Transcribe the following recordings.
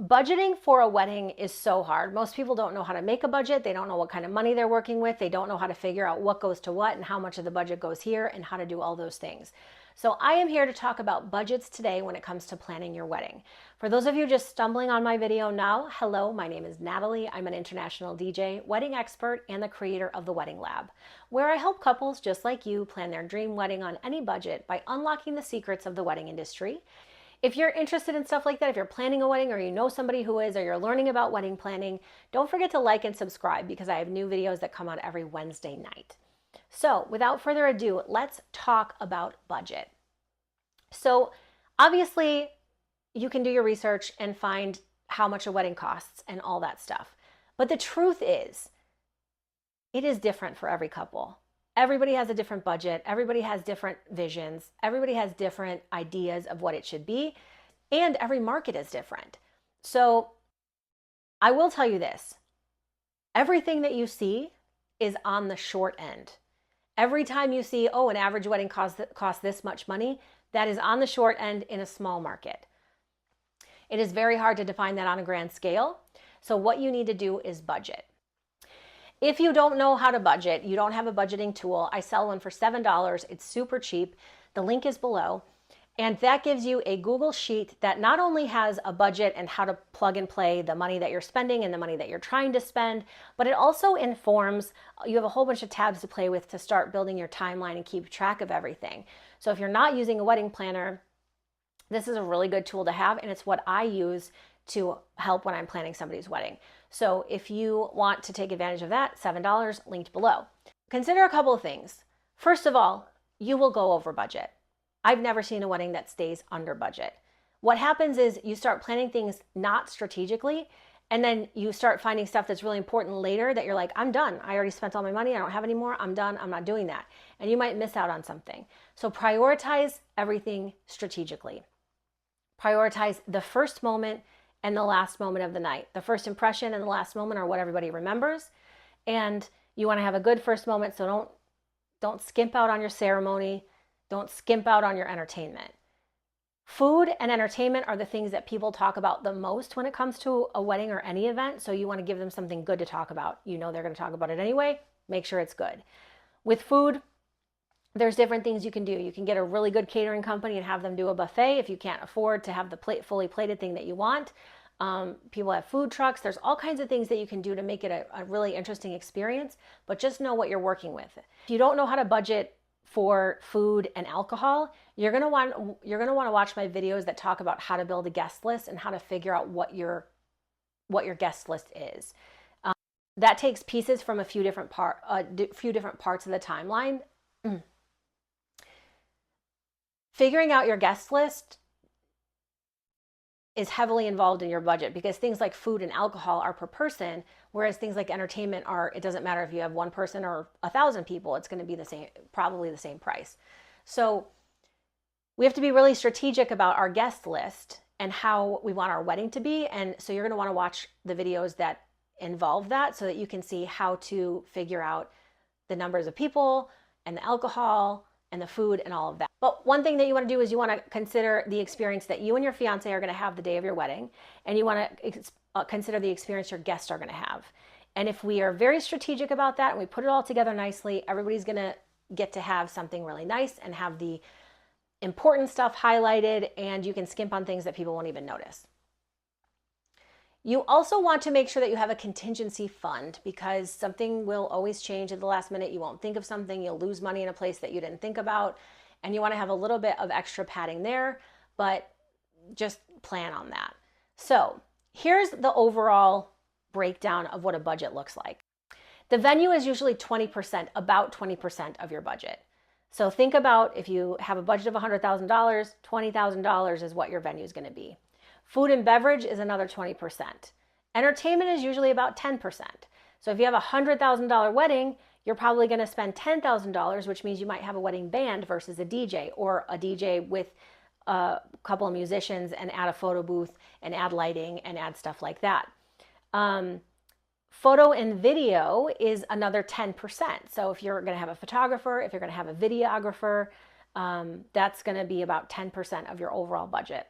Budgeting for a wedding is so hard. Most people don't know how to make a budget. They don't know what kind of money they're working with. They don't know how to figure out what goes to what and how much of the budget goes here and how to do all those things. So I am here to talk about budgets today when it comes to planning your wedding. For those of you just stumbling on my video now, hello, my name is Natalie. I'm an international DJ, wedding expert, and the creator of the Wedding Lab, where I help couples just like you plan their dream wedding on any budget by unlocking the secrets of the wedding industry. If you're interested in stuff like that, if you're planning a wedding or you know somebody who is, or you're learning about wedding planning, don't forget to like and subscribe because I have new videos that come out every Wednesday night. So without further ado, let's talk about budget. So obviously you can do your research and find how much a wedding costs and all that stuff. But the truth is, it is different for every couple. Everybody has a different budget. Everybody has different visions. Everybody has different ideas of what it should be. And every market is different. So I will tell you this. Everything that you see is on the short end. Every time you see, oh, an average wedding costs this much money, that is on the short end in a small market. It is very hard to define that on a grand scale. So what you need to do is budget. If you don't know how to budget, you don't have a budgeting tool, I sell one for $7. It's super cheap. The link is below. And that gives you a Google sheet that not only has a budget and how to plug and play the money that you're spending and the money that you're trying to spend, but it also informs, you have a whole bunch of tabs to play with to start building your timeline and keep track of everything. So if you're not using a wedding planner, this is a really good tool to have, and it's what I use to help when I'm planning somebody's wedding. So if you want to take advantage of that, $7 linked below. Consider a couple of things. First of all, you will go over budget. I've never seen a wedding that stays under budget. What happens is you start planning things not strategically, and then you start finding stuff that's really important later that you're like, I'm done. I already spent all my money. I don't have any more. I'm done. I'm not doing that. And you might miss out on something. So prioritize everything strategically. Prioritize the first moment and the last moment of the night. The first impression and the last moment are what everybody remembers. And you want to have a good first moment, so don't skimp out on your ceremony. Don't skimp out on your entertainment. Food and entertainment are the things that people talk about the most when it comes to a wedding or any event, so you want to give them something good to talk about. You know they're going to talk about it anyway. Make sure it's good. With food, there's different things you can do. You can get a really good catering company and have them do a buffet if you can't afford to have the fully plated thing that you want. People have food trucks. There's all kinds of things that you can do to make it a really interesting experience, but just know what you're working with. If you don't know how to budget for food and alcohol, you're gonna want to watch my videos that talk about how to build a guest list and how to figure out what your guest list is. That takes pieces from a few different parts of the timeline. Figuring out your guest list is heavily involved in your budget because things like food and alcohol are per person, whereas things like entertainment it doesn't matter if you have one person or 1,000 people, it's going to be the same, probably the same price. So we have to be really strategic about our guest list and how we want our wedding to be. And so you're going to want to watch the videos that involve that so that you can see how to figure out the numbers of people and the alcohol and the food and all of that. But one thing that you want to do is you want to consider the experience that you and your fiance are going to have the day of your wedding, and you want to consider the experience your guests are going to have. And if we are very strategic about that and we put it all together nicely, everybody's going to get to have something really nice and have the important stuff highlighted, and you can skimp on things that people won't even notice. You also want to make sure that you have a contingency fund because something will always change at the last minute. You won't think of something, you'll lose money in a place that you didn't think about, and you want to have a little bit of extra padding there, but just plan on that. So here's the overall breakdown of what a budget looks like. The venue is usually 20%, about 20% of your budget. So think about if you have a budget of $100,000, $20,000 is what your venue is going to be. Food and beverage is another 20%. Entertainment is usually about 10%. So if you have a $100,000 wedding, you're probably going to spend $10,000, which means you might have a wedding band versus a DJ, or a DJ with a couple of musicians and add a photo booth and add lighting and add stuff like that. Photo and video is another 10%. So if you're going to have a photographer, if you're going to have a videographer, that's going to be about 10% of your overall budget.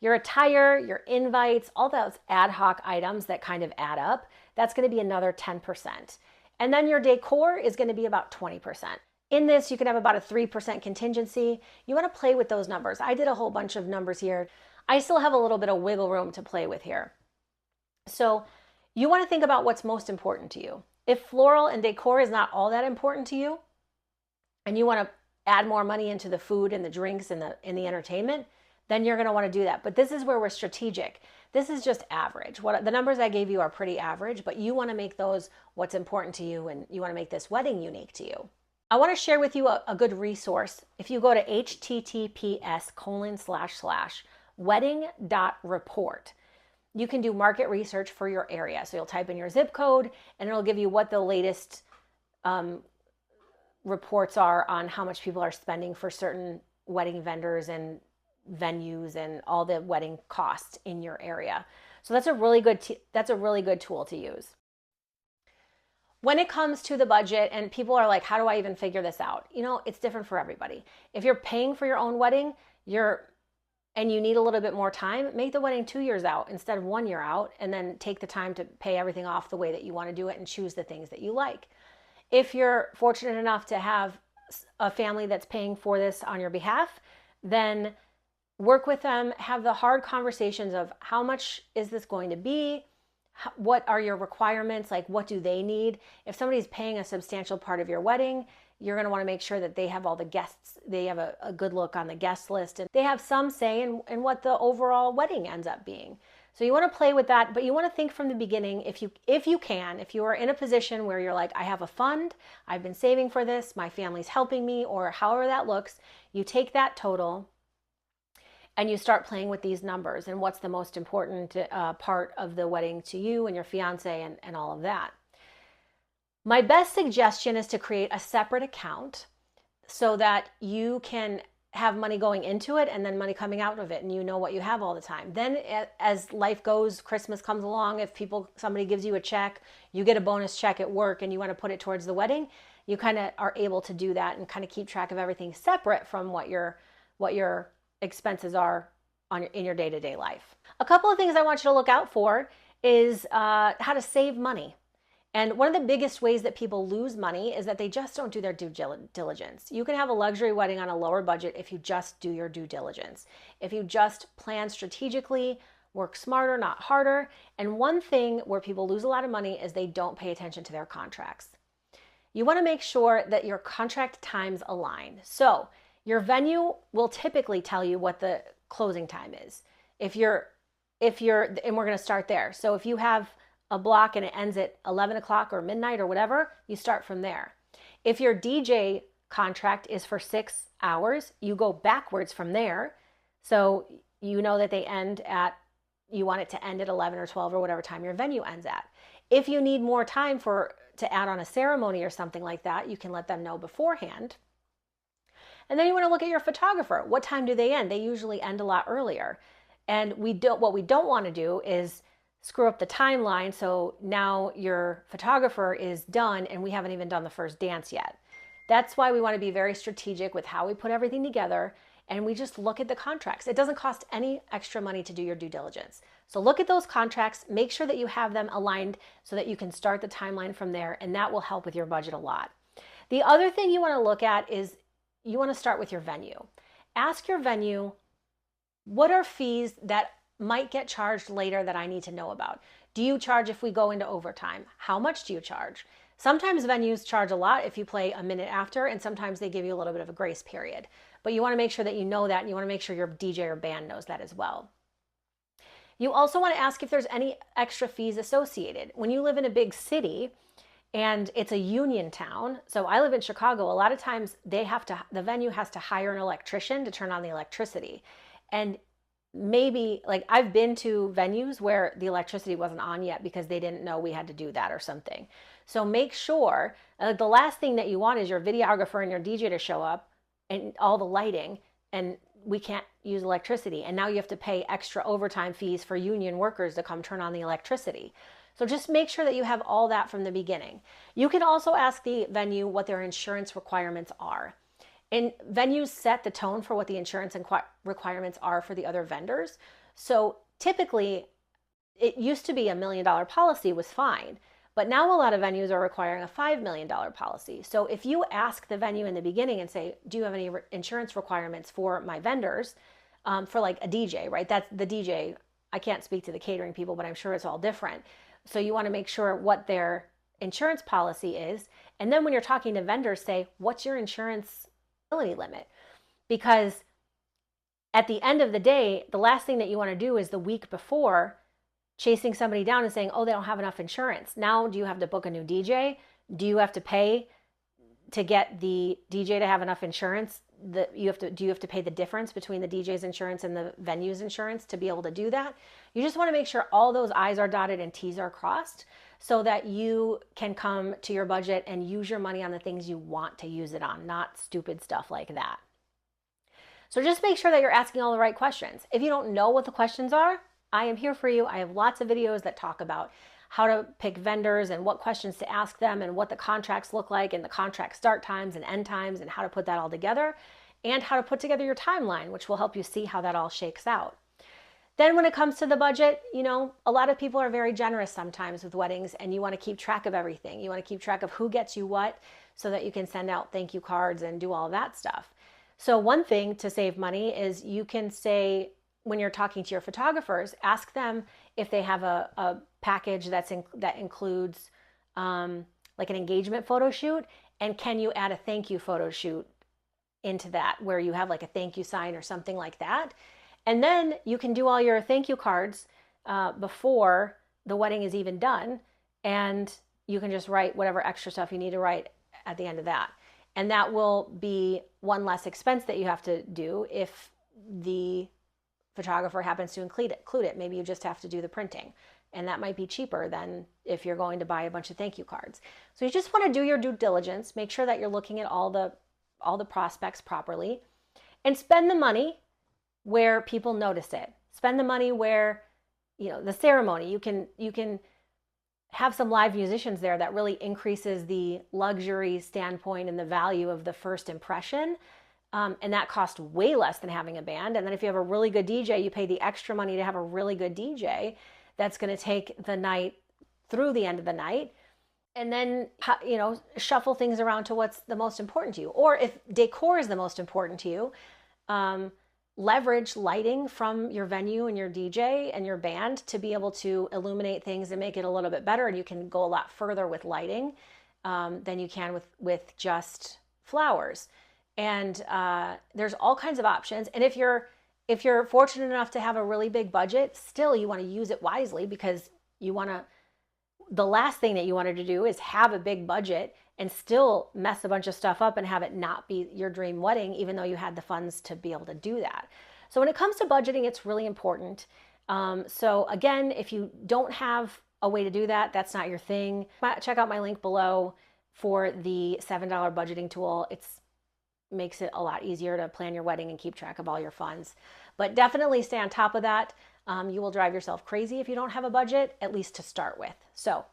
Your attire, your invites, all those ad hoc items that kind of add up, that's going to be another 10%. And then your decor is going to be about 20%. In this, you can have about a 3% contingency. You want to play with those numbers. I did a whole bunch of numbers here. I still have a little bit of wiggle room to play with here. So you want to think about what's most important to you. If floral and decor is not all that important to you, and you want to add more money into the food and the drinks and the entertainment, then you're going to want to do that. But this is where we're strategic. This is just average. What the numbers I gave you are pretty average, but you want to make those what's important to you, and you want to make this wedding unique to you. I want to share with you a good resource. If you go to https://wedding.report, you can do market research for your area. So you'll type in your zip code and it'll give you what the latest reports are on how much people are spending for certain wedding vendors and venues and all the wedding costs in your area. So that's a really good tool to use. When it comes to the budget and people are like, how do I even figure this out? You know, it's different for everybody. If you're paying for your own wedding, and you need a little bit more time, make the wedding 2 years out instead of 1 year out, and then take the time to pay everything off the way that you want to do it and choose the things that you like. If you're fortunate enough to have a family that's paying for this on your behalf, then work with them, have the hard conversations of how much is this going to be? What are your requirements? Like, what do they need? If somebody's paying a substantial part of your wedding, you're going to want to make sure that they have all the guests, they have a good look on the guest list, and they have some say in what the overall wedding ends up being. So you want to play with that, but you want to think from the beginning, if you are in a position where you're like, I have a fund, I've been saving for this, my family's helping me, or however that looks, you take that total and you start playing with these numbers and what's the most important part of the wedding to you and your fiance and all of that. My best suggestion is to create a separate account so that you can have money going into it and then money coming out of it, and you know what you have all the time. Then as life goes, Christmas comes along, if somebody gives you a check, you get a bonus check at work and you want to put it towards the wedding, you kind of are able to do that and kind of keep track of everything separate from what your expenses are in your day-to-day life. A couple of things I want you to look out for is how to save money. And one of the biggest ways that people lose money is that they just don't do their due diligence. You can have a luxury wedding on a lower budget if you just do your due diligence. If you just plan strategically, work smarter, not harder. And one thing where people lose a lot of money is they don't pay attention to their contracts. You want to make sure that your contract times align. So your venue will typically tell you what the closing time is. And we're going to start there. So if you have a block and it ends at 11 o'clock or midnight or whatever, you start from there. If your DJ contract is for 6 hours, you go backwards from there. So you know that you want it to end at 11 or 12 or whatever time your venue ends at. If you need more time to add on a ceremony or something like that, you can let them know beforehand. And then you want to look at your photographer. What time do they end? They usually end a lot earlier. And what we don't want to do is screw up the timeline, so now your photographer is done and we haven't even done the first dance yet. That's why we want to be very strategic with how we put everything together, and we just look at the contracts. It doesn't cost any extra money to do your due diligence. So look at those contracts, make sure that you have them aligned so that you can start the timeline from there, and that will help with your budget a lot. The other thing you want to look at is you want to start with your venue. Ask your venue, what are fees that might get charged later that I need to know about? Do you charge if we go into overtime? How much do you charge? Sometimes venues charge a lot if you play a minute after, and sometimes they give you a little bit of a grace period. But you want to make sure that you know that, and you want to make sure your DJ or band knows that as well. You also want to ask if there's any extra fees associated. When you live in a big city and it's a union town, so I live in Chicago, a lot of times the venue has to hire an electrician to turn on the electricity. And maybe, like, I've been to venues where the electricity wasn't on yet because they didn't know we had to do that or something. So make sure, the last thing that you want is your videographer and your DJ to show up and all the lighting, and we can't use electricity. And now you have to pay extra overtime fees for union workers to come turn on the electricity. So just make sure that you have all that from the beginning. You can also ask the venue what their insurance requirements are. And venues set the tone for what the insurance requirements are for the other vendors. So typically, it used to be $1 million policy was fine, but now a lot of venues are requiring a $5 million policy. So if you ask the venue in the beginning and say, do you have any insurance requirements for my vendors, for like a DJ, right? That's the DJ. I can't speak to the catering people, but I'm sure it's all different. So you want to make sure what their insurance policy is. And then when you're talking to vendors, say, what's your insurance limit? Because at the end of the day, the last thing that you want to do is the week before chasing somebody down and saying, oh, they don't have enough insurance. Now, do you have to book a new DJ? Do you have to pay to get the DJ to have enough insurance? Do you have to pay the difference between the DJ's insurance and the venue's insurance to be able to do that? You just want to make sure all those I's are dotted and T's are crossed so that you can come to your budget and use your money on the things you want to use it on, not stupid stuff like that. So just make sure that you're asking all the right questions. If you don't know what the questions are, I am here for you. I have lots of videos that talk about how to pick vendors and what questions to ask them and what the contracts look like and the contract start times and end times and how to put that all together and how to put together your timeline, which will help you see how that all shakes out. Then when it comes to the budget, a lot of people are very generous sometimes with weddings and you want to keep track of everything. You want to keep track of who gets you what so that you can send out thank you cards and do all that stuff. So one thing to save money is you can say, when you're talking to your photographers, ask them if they have a package that includes like an engagement photo shoot, and can you add a thank you photo shoot into that where you have like a thank you sign or something like that. And then you can do all your thank you cards before the wedding is even done, and you can just write whatever extra stuff you need to write at the end of that. And that will be one less expense that you have to do if the photographer happens to include it. Maybe you just have to do the printing, and that might be cheaper than if you're going to buy a bunch of thank you cards. So you just want to do your due diligence, make sure that you're looking at all the prospects properly, and spend the money where people notice it. Spend the money where, the ceremony, you can have some live musicians there that really increases the luxury standpoint and the value of the first impression. And that costs way less than having a band. And then if you have a really good DJ, you pay the extra money to have a really good DJ that's going to take the night through the end of the night. And then, shuffle things around to what's the most important to you. Or if decor is the most important to you, leverage lighting from your venue and your DJ and your band to be able to illuminate things and make it a little bit better. And you can go a lot further with lighting than you can with just flowers. And there's all kinds of options. And if you're fortunate enough to have a really big budget, still you want to use it wisely, because the last thing that you wanted to do is have a big budget and still mess a bunch of stuff up and have it not be your dream wedding, even though you had the funds to be able to do that. So when it comes to budgeting, it's really important. So again, if you don't have a way to do that, that's not your thing, check out my link below for the $7 budgeting tool. It makes it a lot easier to plan your wedding and keep track of all your funds. But definitely stay on top of that. You will drive yourself crazy if you don't have a budget, at least to start with. So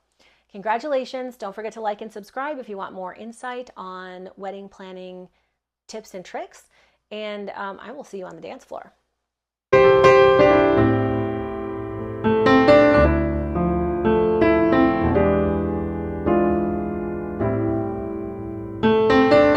congratulations. Don't forget to like and subscribe if you want more insight on wedding planning tips and tricks. And I will see you on the dance floor.